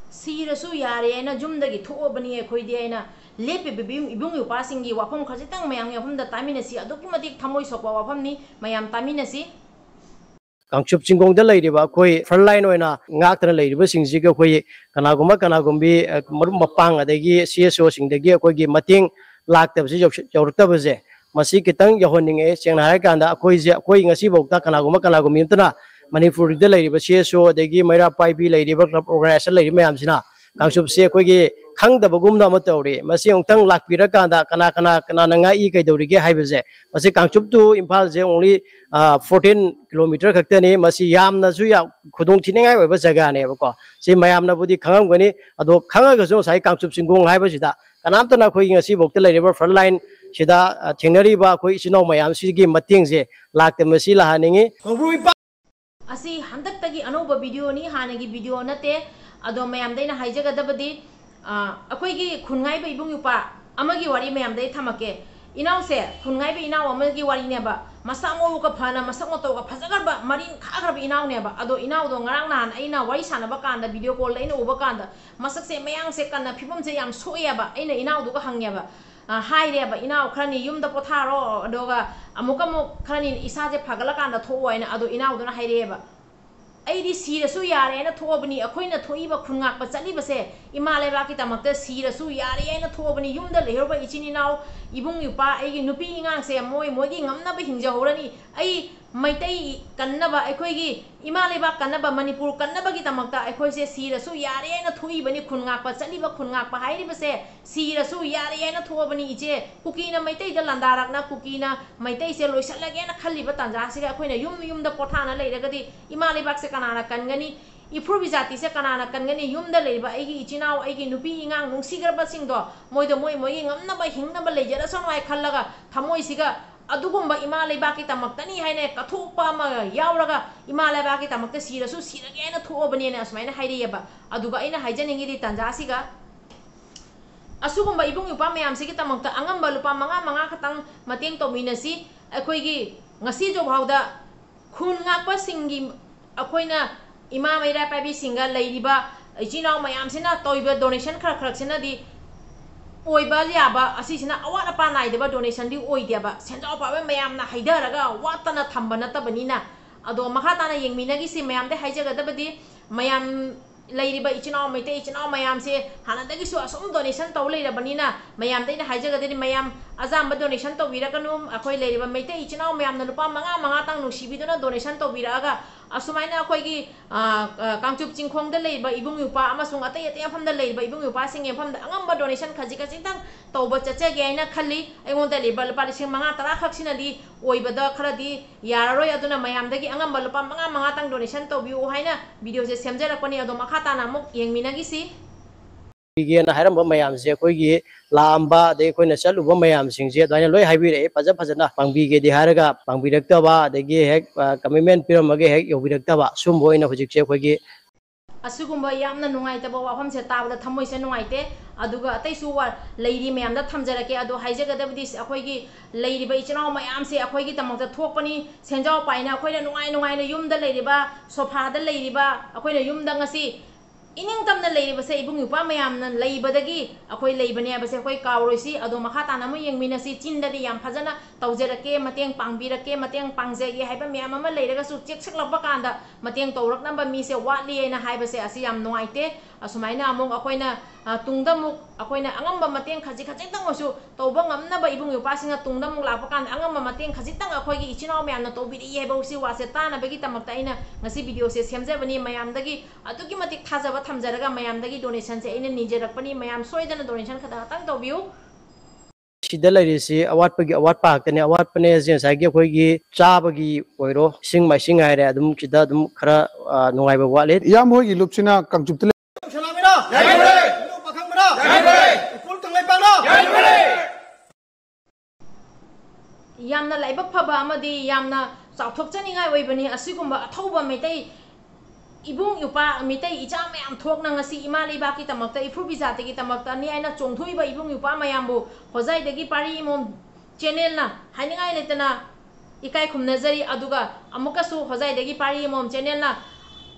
Sirasu yare aina jumdagi thobani akhoi aina lepe bibim ibung yupasingi wafam khajitang mayang yafamda taminasi aduki matik thamoi sokwa wafamni mayam taminasi Kangchup Chingong da lairiba koi frontline oina ngakna lairiba singjiga koi kanagumbi marum mapang adagi CSO singdagi koi gi mating laktabsi jortabse masi kitang yahoninge chengna hai kanda koi ngasi bokta kanagumi intana Manipur da lairiba CSO adagi maira paibi lairiba club organization lairiba mayamsina Kangchup se koi gi khangdabagumna matawri masi ongtang lakpira kanda kana ngai kaidorige haibase masi Kangchup tu Imphal je only 14 kilometer khakte masi yamna su ya khudong thiningai oiba jaga ne bako si mayamna budi khangam gani ado khanga ga so sai Kangchup Chingong haiba sida kanamta na khoi ngasi bokte lairiba front line sida thengnari ba khoi isinau mayam sigi mating je lakte masi la haningi asi handak tagi anoba video ni hanagi video nate ado mayam daina haijaga dabadi akhoi gi khungai ba ibung yupa amagi wari mayam dai thamake inaw se khungai ba inaw amagi wari ne ba masa mo ka phana masa mo to ka phajagar ba marin khagar ba inaw ne ba ado inaw do ngarang nan aina wari sana ba kanda video call laina uba kanda masak se mayang se kana phibam se yam soya ba aina inaw do ka hangya ba hai re ba inaw khrani yum da potharo adoga amukam khrani isa je phagala kanda thowaina ado inaw do na hai re ba aidi sirasu yare na thobani akhoina thoiba khungak ba chali base imale ba ki tamakta sirasu yare na thobani yumda leherba ichini naw ibung yupa aigi nupi ingang se moi gi ngamna ba hingja horani ai meetei kannaba aikhoi gi imale ba kannaba manipur kannaba gi tamakta aikhoi se sirasu yare na thoibani khungak ba chali ba khungak ba hairi base sirasu yare na thobani iche kukina meetei da landarak na kukina meetei se loisalage na khali ba tanja se akhoina yum da pothana leiragadi imale ba se kanana kangani ifrubi jati se kanana kangani yumda leiba aigi ichinau aigi nupi ingang nungsigraba singdo moido moi ngamna ba hingna ba lejara sonwai khallaga thamoi siga adugumba ima leibaki tamaktani haine kathopa ma yauraga ima leibaki tamakta sirasu sirage na thobani na asmaina hairiyaba aduga aina haijaningi di tanjasiga asugumba ibung yupa mayam sigi tamakta angamba lupa manga khatang mateng tominasi akhoi gi ngasi jo bhauda khun ngakpa singi akhoina ima maira pabi singa leiriba ichinau mayam sina toiba donation khar sina di oiba yaba asisina awat apa naideba donation di oideba senjau pabe mayamna haidaraga watana thambana tabanina ado makhatana yengminagi si mayamde haijaga dabadi mayam leiriba ichinau meetei ichinau mayam se hanadagi su asum donation taw leirabanina mayam deina haijaga deni mayam azamba donation taw birakanu akhoi leiriba meetei ichinau mayamna lupa manga tang nusibiduna donation taw biraga asumana akhoi gi Kangchup Chingkhong da leiba ibung yupa amasung atai famda leiba ibung yupa singe famda angamba donation khaji tang tawba chache ge aina khali aingonda leiba lupa lising manga tara khaksina di oibada kharadi yararoi aduna mayamdagi angamba lupa manga tang donation tawbiu haina video se semjarakpani ado makhata namuk yengminagi si Begin hiram mayam se koi gi lamba de koi na chalu mayam sing je dai loi haibire phajana pangbi ge di haraga pangbi rakta ba de gi hek commitment piramage hek yobirakta ba sum boina hujik che koi gi asugumba yamna nungai taba wafam se tabda thamoi se nungai te aduga atai su wa leiri mayam da thamjarake ado haijaga dabdi akhoi gi leiri ba ichinau mayam se akhoi gi tamakta thokpani senjau paina akhoi na nungai na yum da leiri ba sofa da leiri ba akhoi na yum da ngasi ining tamna leiba se ibung yupa mayamna leibadagi akhoi leibane abase akhoi kawroisi ado makhata namu yengminasi chindadi yam phajana tawjerake mateng pangbirake mateng pangjege haiba mayam ama leiraga su cheksaklaba kanda mateng tawrak namba mi se watli ena haibase asi yam noaite asumaina among akhoina tungdamuk akhoina angamba mateng khaji tang osu tawba ngamna ba ibung yupa singa tungdamuk lakpa kanda angamba mateng khaji tang akhoi gi ichinau mayamna tawbiri haiba usi wase tana bagi tamakta ina ngasi video se semjabani mayamdagi aduki matik thajaba thamjaraga mayamdagi donation se ina nijerakpani mayam soidana donation khata tang tawbiu sida lairisi awat pa hakane awat pane je sagi khoi gi chabagi oiro sing mai sing haire adum kida adum khara nungai ba wale yam hoi gi lupsina Kangchup tele salamira jai pakhangmara jai pul tanglai pangna jai yamna laibak phaba amadi yamna chauthokchaningai oibani asigumba athouba meetei ibung yupa meetei icha mayam thokna ngasi ima leibaki tamakta ifrubi jati gi tamakta ni aina chongthuiba ibung yupa mayambu hojai dagi pari mom channel na haningai letana ikai khumnajari aduga amukasu hojai dagi pari mom channel na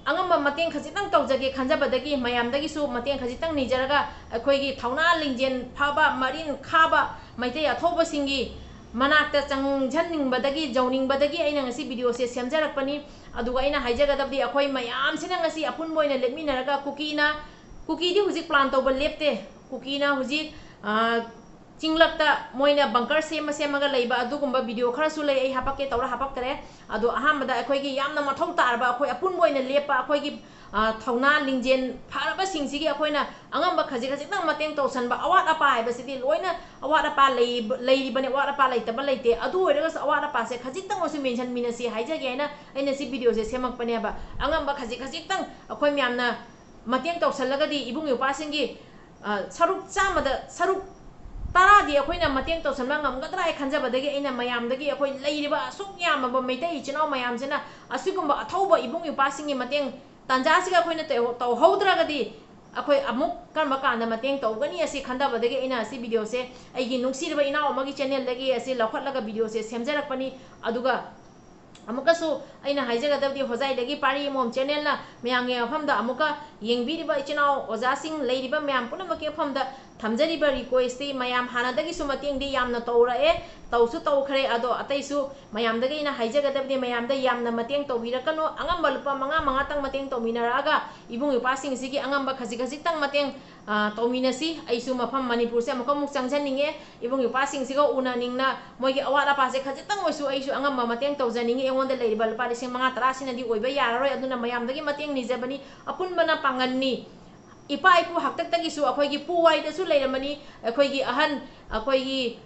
angamba mateng khajitang tawjage khanjabadagi mayamdagisu mateng khajitang nijaraga akhoi thauna lingjen phaba marin khaba meitei athouba singi manakta changjanning badagi joning badagi aina ngasi video se semjarakpani aduga aina haijagadabdi akhoi mayam sina ngasi apun boina letminaraga kuki di hujik plan tawba lepte kuki na hujik chinglakta moina bunker semaga leiba adugumba video khara su lei ai hapake tawra hapaktare adu ahambada akhoi yamna mathau tarba akhoi apun boina lepa akhoi thauna lingjen pharaba singsigi akoina angamba khaji nang mateng tawsanba awat apa haibasidi loina awat apa lei bane awat apa leitaba leite adu oiraga awat apa se khaji tang osu mention minasi haijage aina aina si video se semak pane ba angamba khaji tang akoi myamna mateng tawsalagadi ibung yupa singi saruk chamada saruk taradi akoina mateng tawsanba ngamgadra ai khanjabadagi aina mayamdagi akoi leiriba asuk yamaba meitei chinau mayamsina asigumba athouba ibung yupa singi mateng tanjasiga akoina taw haudragadi akoi amuk kanba kanda mateng tawgani asi khandabadagi aina asi video se aigi nungsirba ina omagi channel dagi asi lakhatlaga video se semjarakpani aduga amukasu aina haijagadabdi hojai dagi pari mom channel na myange afamda amuka yengbiriba ichinao ojasing leiriba myam punamake afamda thamjariba request mayam hanadagi sumatengdi yamna tawrae tawsu tawkhare ado ataisu mayamdagi ina haijagadabdi mayamda yamna mateng tawbirakano angamba lupa manga tang mateng tawminaraga ibung ipasing sigi angamba khaji tang mateng tawminasi aisu mafam manipur se amuka muk changjaninge ibung ipasing siga una ningna moigi awara pase khaji tang oisu aisu angamba mateng tawjaninge engonda leiriba lupa lising manga tarasina di oiba yararoi aduna mayamdagi mateng nijabani apunbana panganni ipa ipu haktaktagi akhoi puwai da su leiramani akhoi ahan akhoi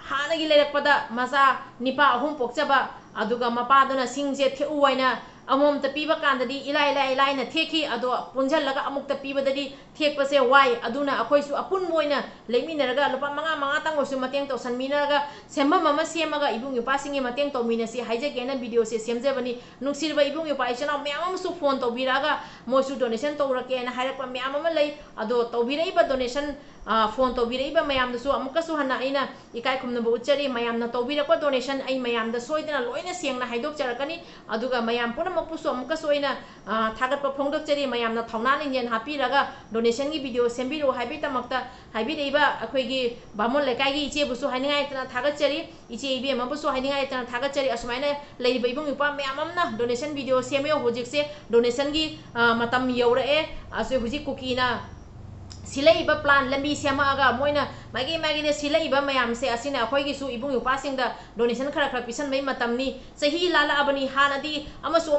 hanagi leirakpada masa nipa ahum pokchaba aduga mapaduna singje theuwaina amom ta piba kandadi ilai na theki ado punjalaga amuk ta pibadadi thekpase wai aduna akhoi su apun moina leiminaraga lupa manga tang osu mateng to sanminaga semba mama semaga ibung yupa singi mateng to minasi haijagena video se semjabani nuksirba ibung yupa ichana myamam su phone to biraga mosu donation to rake na hairapa myamam lei ado to biraiba donation phone to biraiba mayamda su amuka su hana aina ikai khumna bu uchari mayamna to birako donation ai mayamda soidana loina siangna haidok charakani aduga mayam puna mapusu amuka soina thagatpa phongdok chari mayamna thauna lingjen hapiraga donation gi video sembiro haibita makta haibiraiba akhoi bamon lekai gi iche busu haningai tana thagat chari iche ibe mabusu haningai tana thagat chari asumaina leiba ibung yupa mayamamna donation video semyo hojikse donation gi matam yaurae asu hujik kukina silaiba plan lambi semaga moina magi de silaiba mayam se asina akhoi gi su ibung yupa singda donation khara pisan mai matamni sahi lala abani hanadi amasu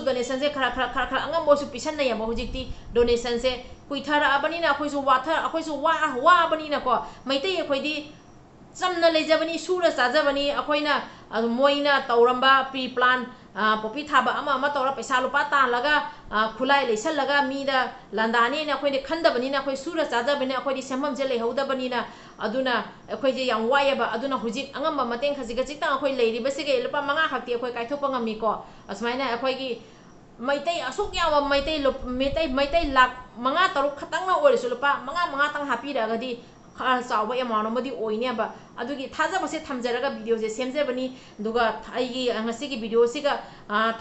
donation se khara angam bosu pisan na yama hujikti donation se kuithara abani na akhoi su wa abani na ko meitei akhoi di chamna lejabani sura sajabani akoina moina tauramba pre plan popi thaba ama taura paisa lupa ta laga khulai leisal laga mida landani na akhoi khandabani na akhoi sura sajabani akhoi di semam je lehodabani na aduna akhoi je yang wayaba aduna hujik angamba mateng khajiga chitang akhoi leiri basige lupa manga khakti akhoi kaithopa ngami ko asmaina akhoi gi meitei asuk yawa meitei lak manga taruk khatang na orisu lupa manga tang hapiragadi chawa amount amadi oineba adugi thajabase thamjaraga video je semjebani duga aigi ngasigi video siga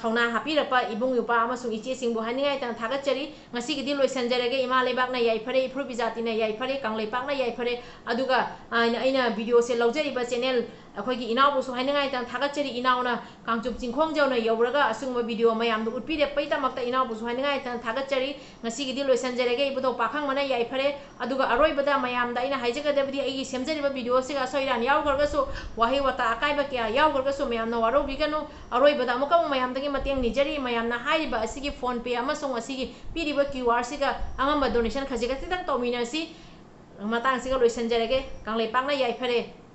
thauna hapirapa ibung yupa amasung iche singbu haningai tan thagachari ngasigi di loisanjarage ima lebak na yaifare ifru bijati na yaifare kangleipak na yaifare aduga aina video se laujari ba channel akhoi inaw bu su haningai tan thagachari inauna kangchup chingkhong jauna yauraga asungma video mayam du utpire paita makta inaw bu su haningai tan thagachari ngasigi di loisanjarage ibudo pakhang mana yaifare aduga aroi bada mayam da ina haijaga dabdi aigi semjari ba video siga soiran yaw gargasu wahi wata akai ba kya yaw gargasu mayam na waro biganu aroi bada muka mayam dagi mateng nijari mayam na haiba asigi phone pay amasung asigi piriba QR siga angamba donation khajiga tidang tomina si matang siga loisanjarage kanglei pakna yaifare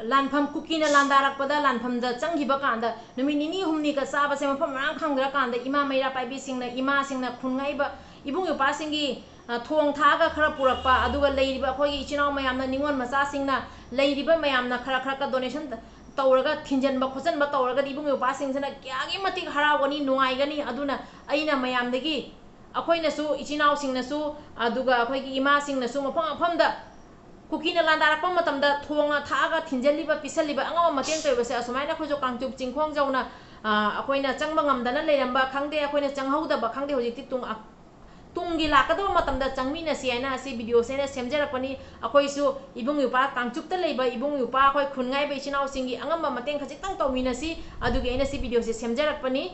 lanfam kukina landarak pada lanfam da changhiba kanda numi nini humni ka saba se mafam rang khangra kanda ima meira paibi singna ima singna khungai ba ibung yupa singi thong thaga khara purakpa aduga leiriba khoi ichinau mayamna ningon macha singna leiriba mayamna khara ka donation tawraga thinjan ba khojan ba tawraga ibung yupa singsana kyagi matik harawani nungai gani aduna aina mayamdagi akhoina su ichinau singna su aduga khoi ima singna su mafam da kukina landarakpa matamda thonga thaga thinjaliba pisaliba angama mateng toibase asumaina khojo kangchup chingkhong jauna अखोइना चंगबा ngamdana leiramba khangde अखोइना चंगहौदबा खंगदे होजिकति Tungi लाकदबा मतमदा चंगमिनसी हाइना असि video सेना सेमजरकपनि अखोइसु इबुंग युपा कांगचुकता लेबा इबुंग युपा अखोइ खुनगाइ बे इचिनाउ सिंगी अंगम मतेंग खजितंग तौमिनसी अदुगी आइना सि video से सेमजरकपनि